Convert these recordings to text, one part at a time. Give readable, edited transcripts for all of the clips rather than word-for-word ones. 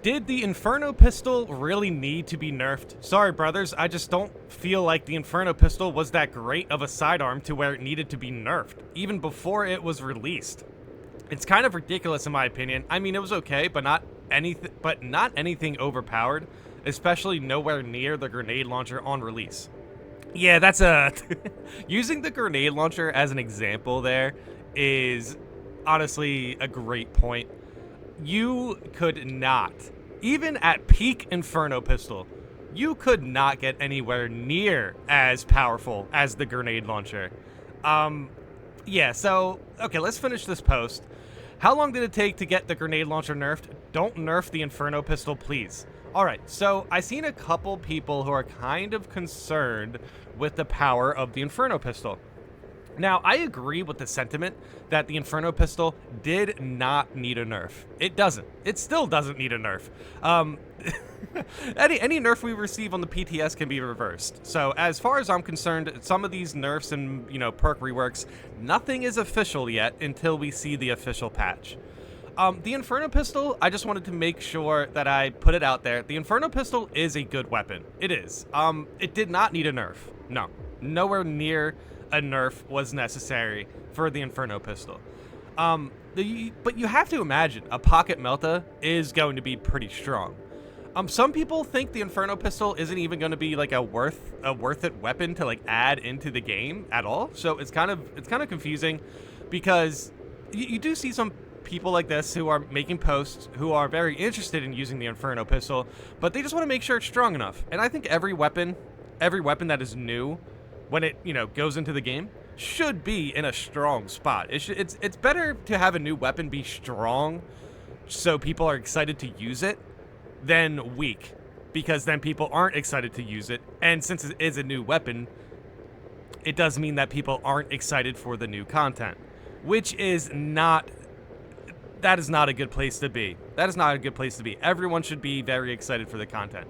Did the Inferno pistol really need to be nerfed? Sorry, brothers, I just don't feel like the Inferno pistol was that great of a sidearm to where it needed to be nerfed, even before it was released. It's kind of ridiculous in my opinion. I mean, it was okay, but not anything overpowered, especially nowhere near the grenade launcher on release. Yeah, that's a... Using the grenade launcher as an example there is honestly a great point. You could not, even at peak Inferno pistol, you could not get anywhere near as powerful as the grenade launcher. Yeah, so, okay, let's finish this post. How long did it take to get the grenade launcher nerfed? Don't nerf the Inferno pistol, please. Alright, so I've seen a couple people who are kind of concerned with the power of the Inferno pistol. Now, I agree with the sentiment that the Inferno pistol did not need a nerf. It doesn't. It still doesn't need a nerf. Any nerf we receive on the PTS can be reversed. So, as far as I'm concerned, some of these nerfs and, perk reworks, nothing is official yet until we see the official patch. The Inferno pistol, I just wanted to make sure that I put it out there. The Inferno pistol is a good weapon. It is. It did not need a nerf. No. Nowhere near a nerf was necessary for the Inferno pistol. But you have to imagine a pocket melta is going to be pretty strong. Some people think the Inferno pistol isn't even going to be like a worth it weapon to like add into the game at all. So it's kind of confusing because you do see some people like this who are making posts who are very interested in using the Inferno pistol, but they just want to make sure it's strong enough. And I think every weapon that is new when it, goes into the game should be in a strong spot. It's better to have a new weapon be strong so people are excited to use it than weak, because then people aren't excited to use it. And since it is a new weapon, it does mean that people aren't excited for the new content, which is not that is not a good place to be. That is not a good place to be. Everyone should be very excited for the content.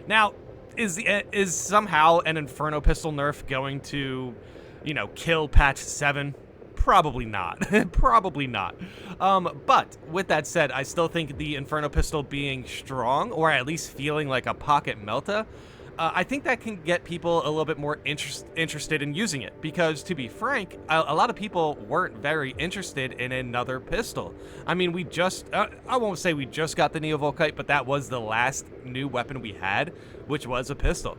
Now, is somehow an Inferno pistol nerf going to, kill patch 7? Probably not. Probably not. But with that said, I still think the Inferno pistol being strong, or at least feeling like a pocket melta, I think that can get people a little bit more interested in using it, because to be frank, a lot of people weren't very interested in another pistol. I mean, we just, I won't say we just got the Neovolkite, but that was the last new weapon we had, which was a pistol.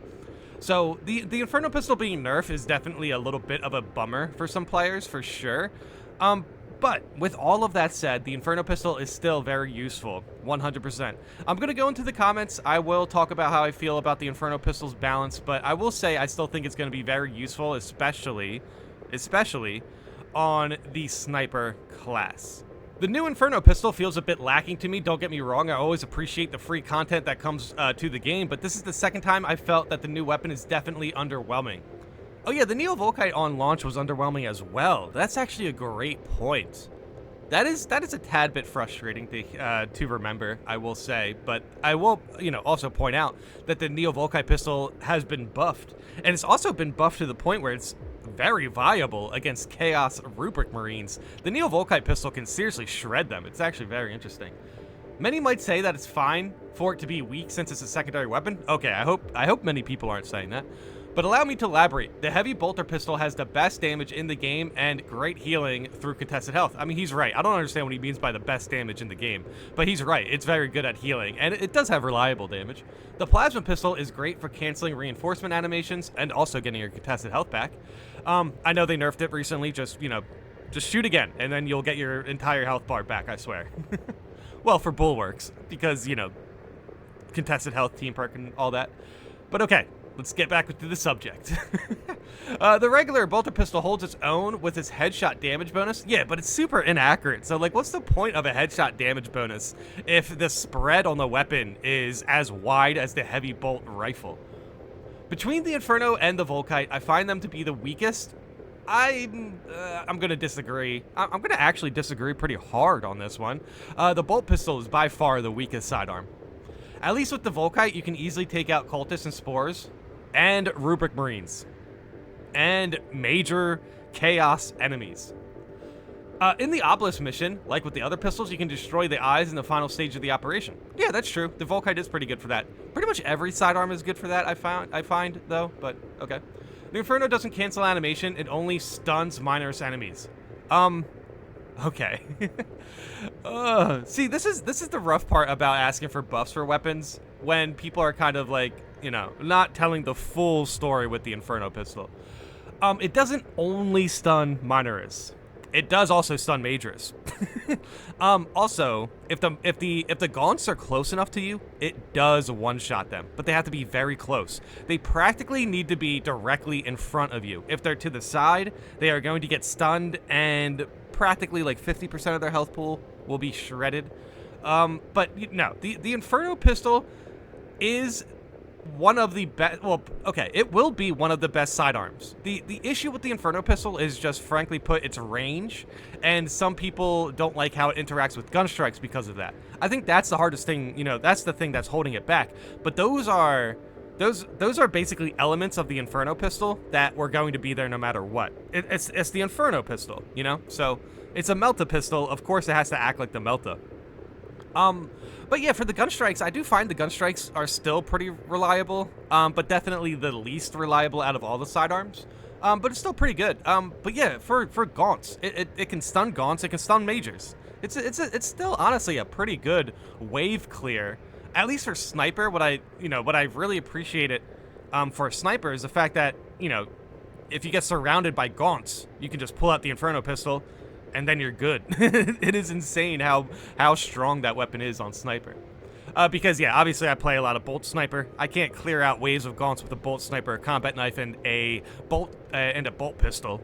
So the Inferno pistol being nerfed is definitely a little bit of a bummer for some players, for sure. But with all of that said, the Inferno pistol is still very useful, 100%. I'm going to go into the comments. I will talk about how I feel about the Inferno pistol's balance, but I will say I still think it's going to be very useful, especially on the sniper class. The new Inferno pistol feels a bit lacking to me, don't get me wrong. I always appreciate the free content that comes to the game, but this is the second time I felt that the new weapon is definitely underwhelming. Oh yeah, the Neovolkite on launch was underwhelming as well. That's actually a great point. That is a tad bit frustrating to remember, I will say, but I will, also point out that the Neovolkite pistol has been buffed, and it's also been buffed to the point where it's very viable against Chaos Rubric Marines. The Neovolkite pistol can seriously shred them. It's actually very interesting. Many might say that it's fine for it to be weak since it's a secondary weapon. Okay, I hope many people aren't saying that. But allow me to elaborate. The heavy bolter pistol has the best damage in the game and great healing through contested health. I mean, he's right. I don't understand what he means by the best damage in the game, but he's right. It's very good at healing, and it does have reliable damage. The plasma pistol is great for canceling reinforcement animations and also getting your contested health back. I know they nerfed it recently. Just shoot again, and then you'll get your entire health bar back, I swear. Well, for bulwarks, because, contested health, team perk, and all that. But okay. Let's get back to the subject. The regular bolter pistol holds its own with its headshot damage bonus. Yeah, but it's super inaccurate. So, what's the point of a headshot damage bonus if the spread on the weapon is as wide as the heavy bolt rifle? Between the Inferno and the Volkite, I find them to be the weakest. I'm going to disagree. I'm going to actually disagree pretty hard on this one. The bolt pistol is by far the weakest sidearm. At least with the Volkite, you can easily take out cultists and spores, and Rubric Marines, and major chaos enemies. In the Obelisk mission, like with the other pistols, you can destroy the eyes in the final stage of the operation. Yeah, that's true. The Volkite is pretty good for that. Pretty much every sidearm is good for that, I find, though, but okay. The Inferno doesn't cancel animation, it only stuns minors enemies. Okay. See, this is the rough part about asking for buffs for weapons, when people are kind of like, you know, not telling the full story with the Inferno pistol. It doesn't only stun minors. It does also stun majors. Also, if the gaunts are close enough to you, it does one-shot them, but they have to be very close. They practically need to be directly in front of you. If they're to the side, they are going to get stunned, and practically like 50% of their health pool will be shredded. But no, the Inferno pistol is one of the best. Well, okay, it will be one of the best sidearms. The issue with the Inferno pistol is just, frankly put, its range, and some people don't like how it interacts with gun strikes because of that. I think that's the hardest thing. You know, that's the thing that's holding it back. But those are basically elements of the Inferno pistol that were going to be there no matter what. It's the Inferno pistol, you know. So it's a Melta pistol. Of course, it has to act like the Melta. But yeah, for the gun strikes, I do find the gun strikes are still pretty reliable, but definitely the least reliable out of all the sidearms. But it's still pretty good. But yeah, for gaunts, it can stun gaunts, it can stun majors. It's still honestly a pretty good wave clear, at least for sniper. What I really appreciate it for a sniper is the fact that, you know, if you get surrounded by gaunts, you can just pull out the Inferno pistol, and then you're good. It is insane how strong that weapon is on sniper. Because yeah, obviously I play a lot of bolt sniper. I can't clear out waves of gaunts with a bolt sniper, a combat knife, and a bolt pistol.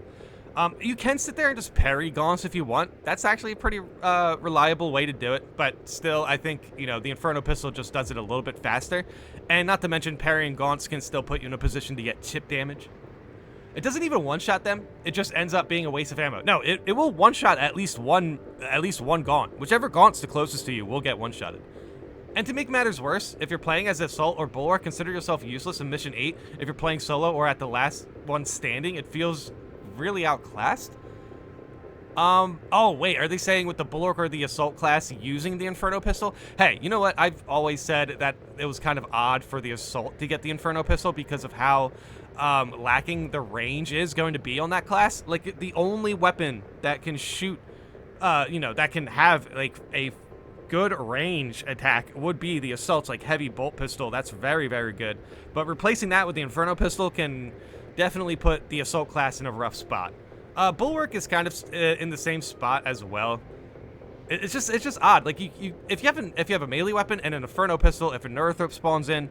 You can sit there and just parry gaunts if you want. That's actually a pretty reliable way to do it. But still, I think, you know, the Inferno pistol just does it a little bit faster. And not to mention, parrying gaunts can still put you in a position to get chip damage. It doesn't even one-shot them. It just ends up being a waste of ammo. No, it will one-shot at least one gaunt. Whichever gaunt's the closest to you will get one-shotted. And to make matters worse, if you're playing as Assault or Bulwark, consider yourself useless in Mission 8. If you're playing solo or at the last one standing, it feels really outclassed. Oh wait, are they saying with the Bulwark or the Assault class using the Inferno pistol? Hey, you know what? I've always said that it was kind of odd for the Assault to get the Inferno pistol because of how lacking the range is going to be on that class. Like, the only weapon that can shoot, you know, that can have like a good range attack would be the Assault's like heavy bolt pistol. That's very, very good. But replacing that with the Inferno pistol can definitely put the Assault class in a rough spot. Bulwark is kind of in the same spot as well. It's just odd. Like, if you have a melee weapon and an Inferno pistol, if a Neurothrop spawns in,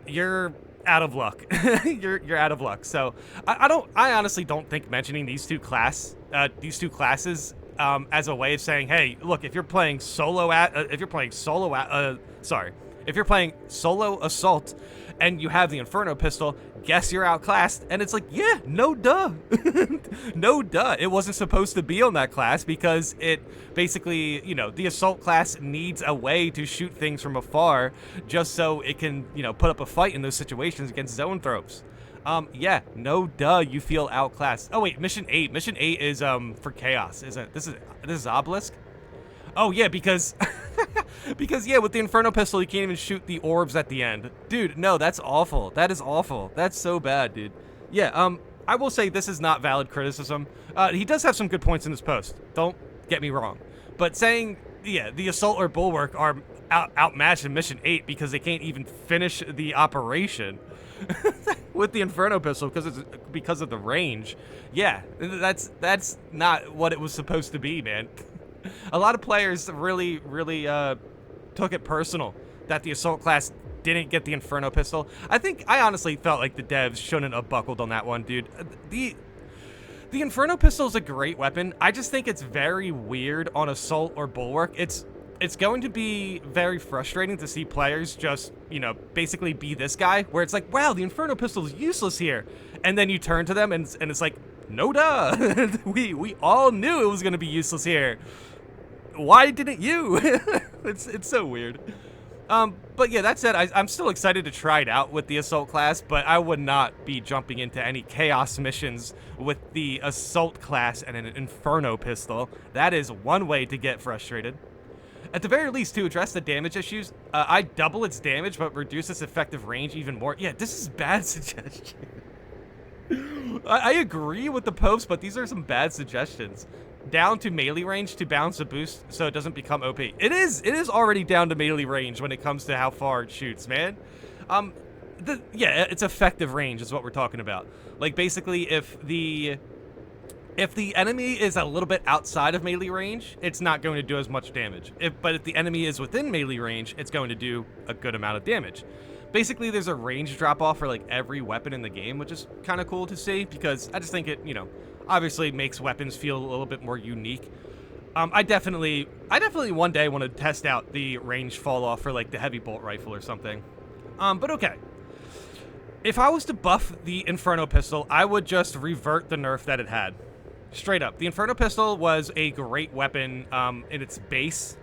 you're out of luck. you're out of luck. So I honestly don't think mentioning these two classes as a way of saying, hey, look, if you're playing solo Assault and you have the Inferno pistol, guess you're outclassed. And it's like, yeah, no duh. No duh. It wasn't supposed to be on that class because it basically, you know, the Assault class needs a way to shoot things from afar just so it can, you know, put up a fight in those situations against zone throws. Yeah, no duh, you feel outclassed. Oh wait, Mission 8. Mission 8 is for Chaos, isn't it? This is Obelisk? Oh yeah, because because yeah, with the Inferno pistol you can't even shoot the orbs at the end. Dude, no, that's awful. That is awful. That's so bad, dude. Yeah, I will say this is not valid criticism. He does have some good points in this post. Don't get me wrong. But saying, yeah, the Assault or Bulwark are outmatched in Mission 8 because they can't even finish the operation with the Inferno pistol because of the range. Yeah, that's not what it was supposed to be, man. A lot of players really took it personal that the Assault class didn't get the Inferno pistol. I honestly felt like the devs shouldn't have buckled on that one, dude. The Inferno pistol is a great weapon. I just think it's very weird on Assault or Bulwark. It's going to be very frustrating to see players just, you know, basically be this guy, where it's like, wow, the Inferno pistol is useless here. And then you turn to them and it's like, no duh. we all knew it was going to be useless here. Why didn't you? It's so weird. But yeah, that said, I'm still excited to try it out with the Assault class, but I would not be jumping into any Chaos missions with the Assault class and an Inferno pistol. That is one way to get frustrated. At the very least, to address the damage issues, I double its damage, but reduce its effective range even more. Yeah, this is bad suggestion. I agree with the post, but these are some bad suggestions. Down to melee range to balance the boost so it doesn't become OP. It is already down to melee range when it comes to how far it shoots, man. Yeah, it's effective range is what we're talking about. Like, basically, if the enemy is a little bit outside of melee range, it's not going to do as much damage. But if the enemy is within melee range, it's going to do a good amount of damage. Basically, there's a range drop-off for, like, every weapon in the game, which is kind of cool to see, because I just think it, you know, obviously makes weapons feel a little bit more unique. I definitely one day want to test out the range fall-off for, like, the heavy bolt rifle or something. But okay. If I was to buff the Inferno pistol, I would just revert the nerf that it had. Straight up. The Inferno pistol was a great weapon in its base,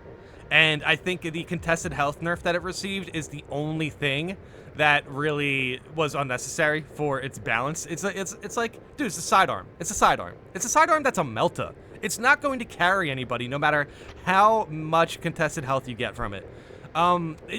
and I think the contested health nerf that it received is the only thing that really was unnecessary for its balance. It's like, dude, it's a sidearm. It's a sidearm. It's a sidearm that's a melta. It's not going to carry anybody, no matter how much contested health you get from it.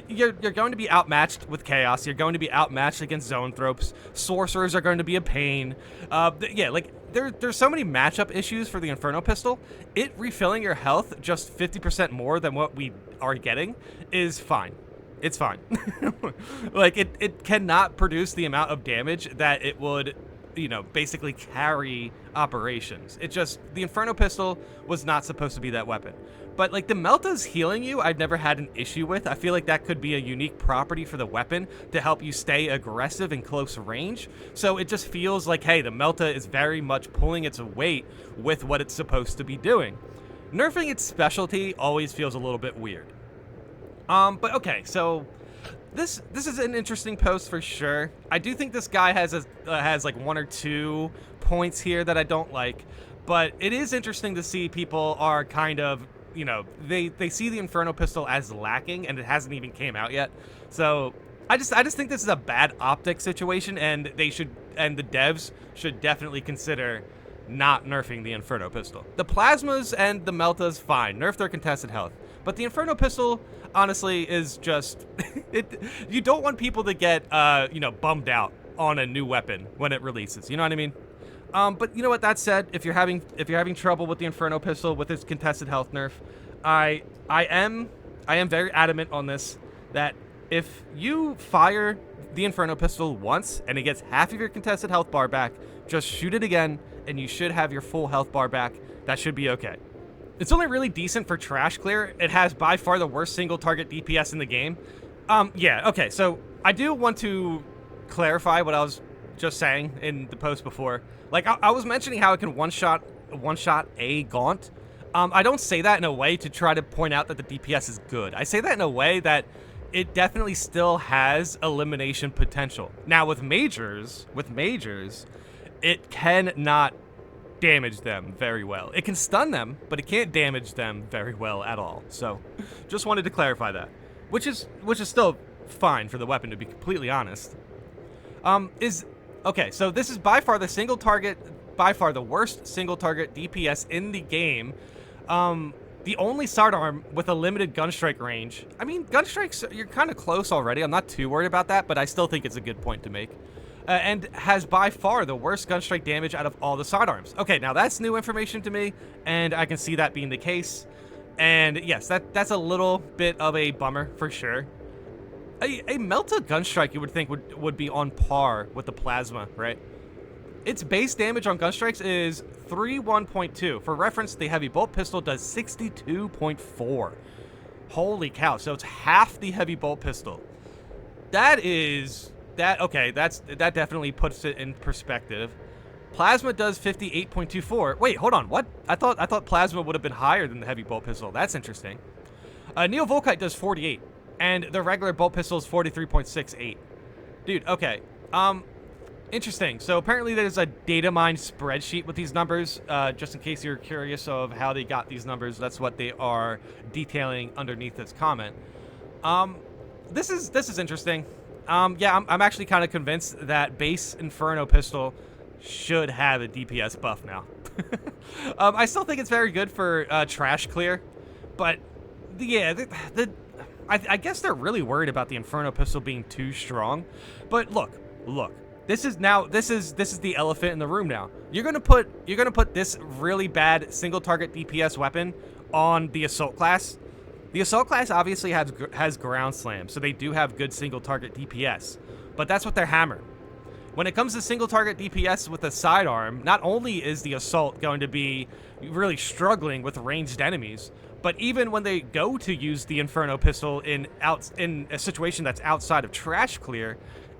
You're going to be outmatched with Chaos. You're going to be outmatched against Zoanthropes. Sorcerers are going to be a pain. Yeah, like, there's so many matchup issues for the Inferno pistol. It refilling your health just 50% more than what we are getting is fine. It's fine. Like, it cannot produce the amount of damage that it would, you know, basically carry operations. It just, the Inferno pistol was not supposed to be that weapon. But, like, the Melta's healing you, I've never had an issue with. I feel like that could be a unique property for the weapon to help you stay aggressive in close range. So it just feels like, hey, the Melta is very much pulling its weight with what it's supposed to be doing. Nerfing its specialty always feels a little bit weird. But okay, so this is an interesting post for sure. I do think this guy has like one or two points here that I don't like, but it is interesting to see people are kind of, you know, they see the Inferno pistol as lacking, and it hasn't even came out yet. So I just think this is a bad optic situation, and the devs should definitely consider not nerfing the Inferno pistol. The plasmas and the meltas, fine, nerf their contested health, but the Inferno pistol, honestly, is just you don't want people to get you know, bummed out on a new weapon when it releases, you know what I mean? But you know what, that said, if you're having trouble with the Inferno pistol with its contested health nerf, I am very adamant on this, that if you fire the Inferno pistol once and it gets half of your contested health bar back, just shoot it again and you should have your full health bar back. That should be okay. It's only really decent for trash clear. It has by far the worst single target DPS in the game. Yeah, okay, so I do want to clarify what I was just saying in the post before. Like, I was mentioning how it can one-shot a Gaunt. I don't say that in a way to try to point out that the DPS is good. I say that in a way that it definitely still has elimination potential. Now, with majors, it cannot damage them very well. It can stun them, but it can't damage them very well at all. So, just wanted to clarify that, which is still fine for the weapon, to be completely honest. Okay, so this is by far the worst single target DPS in the game. The only sidearm with a limited gunstrike range. I mean, gunstrikes, you're kind of close already. I'm not too worried about that, but I still think it's a good point to make. And has by far the worst gunstrike damage out of all the sidearms. Okay, now that's new information to me, and I can see that being the case. And yes, that's a little bit of a bummer for sure. A Melta gunstrike you would think would be on par with the plasma, right? Its base damage on gunstrikes is 31.2. For reference, the heavy bolt pistol does 62.4. Holy cow! So it's half the heavy bolt pistol. Okay, that definitely puts it in perspective. Plasma does 58.24. Wait, hold on. What? I thought plasma would have been higher than the heavy bolt pistol. That's interesting. Neo Volkite does 48, and the regular bolt pistol is 43.68. Dude, okay. Interesting. So apparently there's a data mine spreadsheet with these numbers. Just in case you're curious of how they got these numbers, that's what they are detailing underneath this comment. this is interesting. Yeah, I'm actually kind of convinced that base Inferno pistol should have a DPS buff now. I still think it's very good for trash clear, but yeah, I guess they're really worried about the Inferno pistol being too strong. But look, this is the elephant in the room now. You're gonna put this really bad single target DPS weapon on the assault class. The assault class obviously has ground slam, so they do have good single target DPS, but that's what they're hammering. When it comes to single target DPS with a sidearm, not only is the assault going to be really struggling with ranged enemies, but even when they go to use the Inferno pistol in a situation that's outside of trash clear,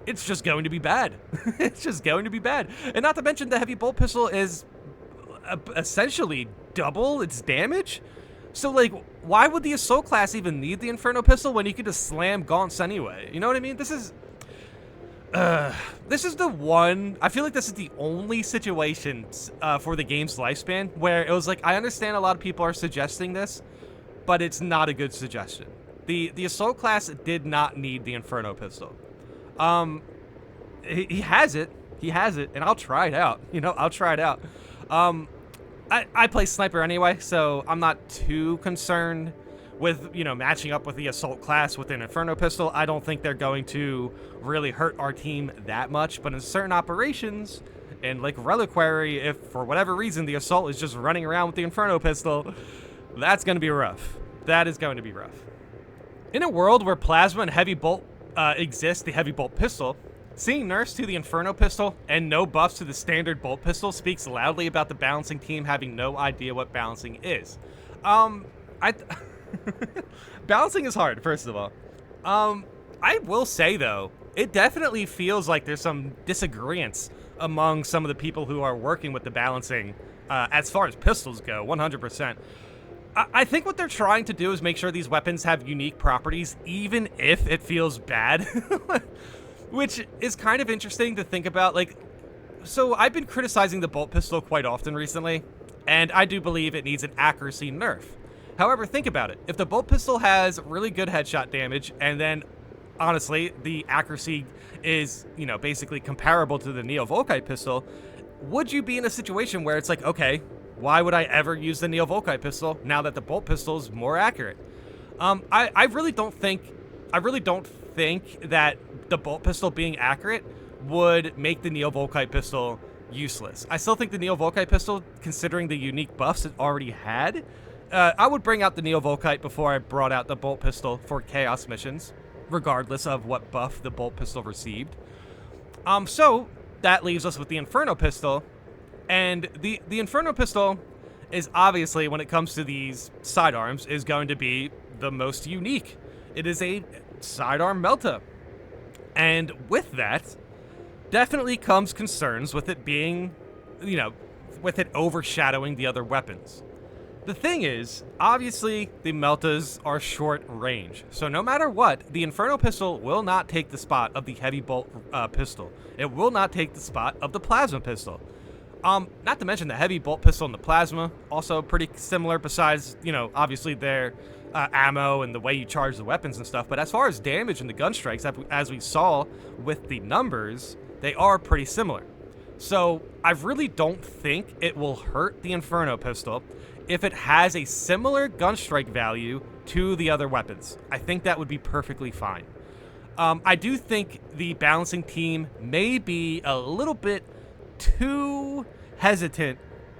it's just going to be bad. It's just going to be bad. And not to mention the heavy bolt pistol is essentially double its damage. So, like, why would the assault class even need the Inferno pistol when you could just slam gaunts anyway? You know what I mean? This is the one, I feel like this is the only situation for the game's lifespan where it was like, I understand a lot of people are suggesting this, but it's not a good suggestion. The assault class did not need the Inferno pistol. He has it, and I'll try it out. I'll try it out. I play sniper anyway, so I'm not too concerned with, matching up with the assault class with an Inferno pistol. I don't think they're going to really hurt our team that much, but in certain operations, and like Reliquary, if for whatever reason the assault is just running around with the Inferno pistol, that's going to be rough. That is going to be rough. In a world where plasma and heavy bolt exist, the heavy bolt pistol, seeing nerfs to the Inferno pistol and no buffs to the standard bolt pistol speaks loudly about the balancing team having no idea what balancing is. Balancing is hard, first of all. I will say, though, it definitely feels like there's some disagreements among some of the people who are working with the balancing as far as pistols go, 100%. I think what they're trying to do is make sure these weapons have unique properties, even if it feels bad. Which is kind of interesting to think about. Like, so I've been criticizing the bolt pistol quite often recently, and I do believe it needs an accuracy nerf. However, think about it. If the bolt pistol has really good headshot damage, and then, honestly, the accuracy is, basically comparable to the Neo-Volkite pistol, would you be in a situation where it's like, okay, why would I ever use the Neo-Volkite pistol now that the bolt pistol is more accurate? I really don't think that the bolt pistol being accurate would make the Neo-Volkite pistol useless. I still think the Neo-Volkite pistol, considering the unique buffs it already had, I would bring out the Neo-Volkite before I brought out the bolt pistol for chaos missions, regardless of what buff the bolt pistol received. So that leaves us with the Inferno pistol, and the Inferno pistol is obviously, when it comes to these sidearms, is going to be the most unique. It is a sidearm melta. And with that, definitely comes concerns with it being, with it overshadowing the other weapons. The thing is, obviously, the meltas are short range. So no matter what, the Inferno pistol will not take the spot of the heavy bolt pistol. It will not take the spot of the plasma pistol. Not to mention the heavy bolt pistol and the plasma, also pretty similar besides, obviously their ammo and the way you charge the weapons and stuff. But as far as damage and the gun strikes, as we saw with the numbers, they are pretty similar. So I really don't think it will hurt the Inferno pistol if it has a similar gun strike value to the other weapons. I think that would be perfectly fine. I do think the balancing team may be a little bit too hesitant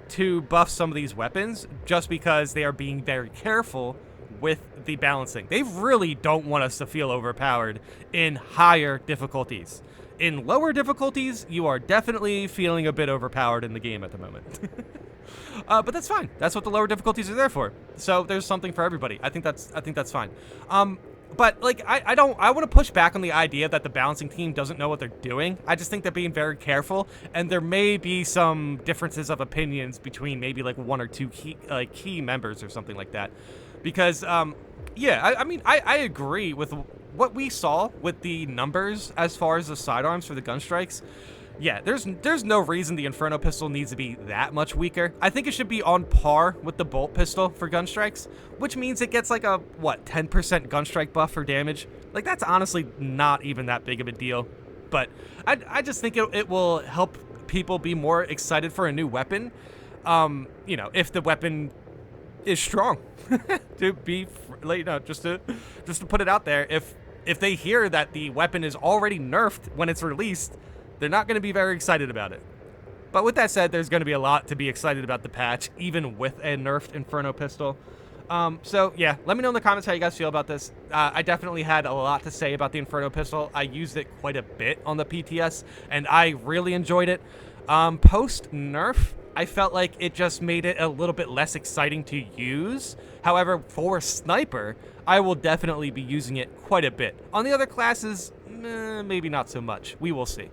to buff some of these weapons just because they are being very careful with the balancing. They really don't want us to feel overpowered in higher difficulties. In lower difficulties, you are definitely feeling a bit overpowered in the game at the moment. But that's fine. That's what the lower difficulties are there for. So there's something for everybody. I think that's fine. But like I want to push back on the idea that the balancing team doesn't know what they're doing. I just think they're being very careful, and there may be some differences of opinions between maybe like one or two key members or something like that. Because yeah, I mean I agree with what we saw with the numbers as far as the sidearms for the gun strikes. Yeah, there's no reason the Inferno pistol needs to be that much weaker. I think it should be on par with the bolt pistol for gun strikes, which means it gets like a, what, 10% gun strike buff for damage? Like, that's honestly not even that big of a deal. But I just think it will help people be more excited for a new weapon, you know, if the weapon is strong. To be, you know, just to put it out there, if they hear that the weapon is already nerfed when it's released, they're not going to be very excited about it. But with that said, there's going to be a lot to be excited about the patch, even with a nerfed Inferno pistol. So yeah, let me know in the comments how you guys feel about this. I definitely had a lot to say about the Inferno pistol. I used it quite a bit on the PTS, and I really enjoyed it. Post nerf, I felt like it just made it a little bit less exciting to use. However, for sniper, I will definitely be using it quite a bit. On the other classes, maybe not so much. We will see.